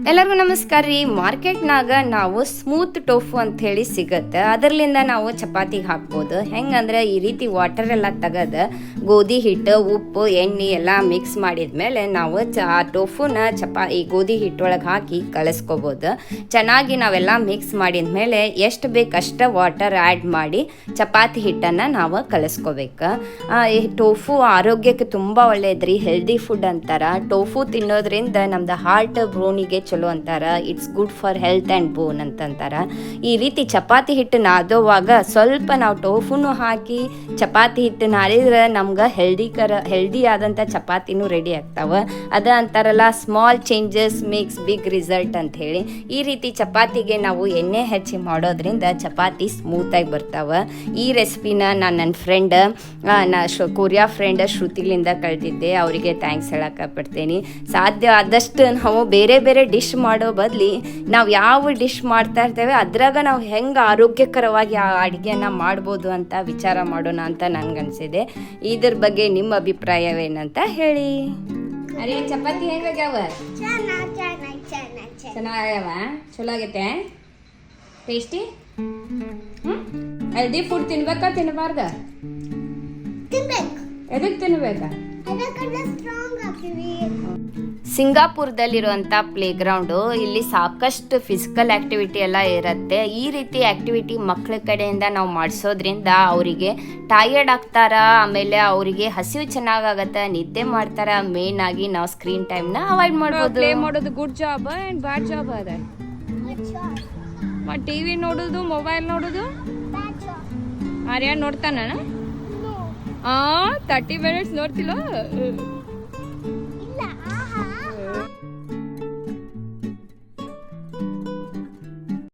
ಎಲ್ಲರಿಗೂ ನಮಸ್ಕಾರ ರೀ. ಮಾರ್ಕೆಟ್ನಾಗ ನಾವು ಸ್ಮೂತ್ ಟೋಫು ಅಂತ ಹೇಳಿ ಸಿಗುತ್ತೆ. ಅದರಲ್ಲಿಂದ ನಾವು ಚಪಾತಿಗೆ ಹಾಕ್ಬೋದು. ಹೆಂಗಂದ್ರೆ ಈ ರೀತಿ ವಾಟರ್ ಎಲ್ಲ ತೆಗೆದು ಗೋಧಿ ಹಿಟ್ಟು, ಉಪ್ಪು, ಎಣ್ಣೆ ಎಲ್ಲ ಮಿಕ್ಸ್ ಮಾಡಿದ್ಮೇಲೆ ನಾವು ಆ ಟೋಫುನ ಈ ಗೋಧಿ ಹಿಟ್ಟೊಳಗೆ ಹಾಕಿ ಕಲಿಸ್ಕೋಬೋದು. ಚೆನ್ನಾಗಿ ನಾವೆಲ್ಲ ಮಿಕ್ಸ್ ಮಾಡಿದ್ಮೇಲೆ ಎಷ್ಟು ಬೇಕು ಅಷ್ಟು ವಾಟರ್ ಆ್ಯಡ್ ಮಾಡಿ ಚಪಾತಿ ಹಿಟ್ಟನ್ನು ನಾವು ಕಲಿಸ್ಕೋಬೇಕು. ಈ ಟೋಫು ಆರೋಗ್ಯಕ್ಕೆ ತುಂಬ ಒಳ್ಳೆಯದ್ರಿ, ಹೆಲ್ದಿ ಫುಡ್ ಅಂತಾರೆ. ಟೋಫು ತಿನ್ನೋದ್ರಿಂದ ನಮ್ದು ಹಾರ್ಟ್ ಬ್ರೋನಿಗೆ ಚಲೋ ಅಂತಾರ. It's good for health and bone ಅಂತಂತಾರ. ಈ ರೀತಿ ಚಪಾತಿ ಹಿಟ್ಟು ನಾದೋವಾಗ ಸ್ವಲ್ಪ ನಾವು ಟೋಫುನು ಹಾಕಿ ಚಪಾತಿ ಹಿಟ್ಟು ನಾದಿದ್ರೆ ನಮ್ಗೆ ಹೆಲ್ದಿ ಆದಂಥ ಚಪಾತಿನೂ ರೆಡಿ ಆಗ್ತಾವೆ. ಅದ ಅಂತಾರಲ್ಲ, small changes makes big result ಅಂತ ಹೇಳಿ. ಈ ರೀತಿ ಚಪಾತಿಗೆ ನಾವು ಎಣ್ಣೆ ಹಚ್ಚಿ ಮಾಡೋದ್ರಿಂದ ಚಪಾತಿ ಸ್ಮೂತಾಗಿ ಬರ್ತಾವೆ. ಈ ರೆಸಿಪಿನ ನಾನು ನನ್ನ ಫ್ರೆಂಡ್ ಕೊರಿಯಾ ಫ್ರೆಂಡ್ ಶ್ರುತಿಲಿಂದ ಕಳೆದಿದ್ದೆ. ಅವರಿಗೆ ಥ್ಯಾಂಕ್ಸ್ ಹೇಳಕ್ಕೆ ಸಾಧ್ಯ ಆದಷ್ಟು ನಾವು ಬೇರೆ ಬೇರೆ ಡಿಶ್ ಮಾಡೋ ಬದಲಿ ನಾವು ಯಾವ ಡಿಶ್ ಮಾಡ್ತಾ ಇರ್ತೇವೆ ಅದ್ರಾಗ ನಾವು ಹೆಂಗೆ ಆರೋಗ್ಯಕರವಾಗಿ ಆ ಅಡುಗೆಯನ್ನು ಮಾಡ್ಬೋದು ಅಂತ ವಿಚಾರ ಮಾಡೋಣ ಅಂತ ನನಗನ್ಸಿದೆ. ಇದ್ರ ಬಗ್ಗೆ ನಿಮ್ಮ ಅಭಿಪ್ರಾಯವೇನಂತ ಹೇಳಿ. ಅರೆ, ಚಪಾತಿ ಹೆಂಗಾಗ್ಯಾವ? ಚೆನ್ನಾಗ್ಯಾವ? ಚಲೋ ಆಗೈತೆ? ಟೇಸ್ಟಿ? ಹೆಲ್ದಿ ಫುಡ್ ತಿನ್ಬೇಕಾ ತಿನ್ನಬಾರ್ದ? ಎದಕ್ಕೆ ತಿನ್ಬೇಕಾ? ಸಿಂಗಾಪುರದಲ್ಲಿರುವಂಥ ಪ್ಲೇಗ್ರೌಂಡು, ಇಲ್ಲಿ ಸಾಕಷ್ಟು ಫಿಸಿಕಲ್ ಆ್ಯಕ್ಟಿವಿಟಿ ಎಲ್ಲ ಇರುತ್ತೆ. ಈ ರೀತಿ ಆ್ಯಕ್ಟಿವಿಟಿ ಮಕ್ಕಳ ಕಡೆಯಿಂದ ನಾವು ಮಾಡಿಸೋದ್ರಿಂದ ಅವರಿಗೆ ಟಯರ್ಡ್ ಆಗ್ತಾರ, ಆಮೇಲೆ ಅವರಿಗೆ ಹಸಿವು ಚೆನ್ನಾಗಾಗತ್ತೆ, ನಿದ್ದೆ ಮಾಡ್ತಾರ. ಮೇನ್ ಆಗಿ ನಾವು ಸ್ಕ್ರೀನ್ ಟೈಮ್ನ ಅವಾಯ್ಡ್ ಮಾಡ್ಬೋದು. ಪ್ಲೇ ಮಾಡೋದು good job and bad job ಅದ. ಮತ್ತು ಟಿ ವಿ ನೋಡೋದು, ಮೊಬೈಲ್ ನೋಡೋದು ಆರ್ಯ ನೋಡ್ತಾನ? 30 minutes ನೋಡ್ತಿಲ್ಲ.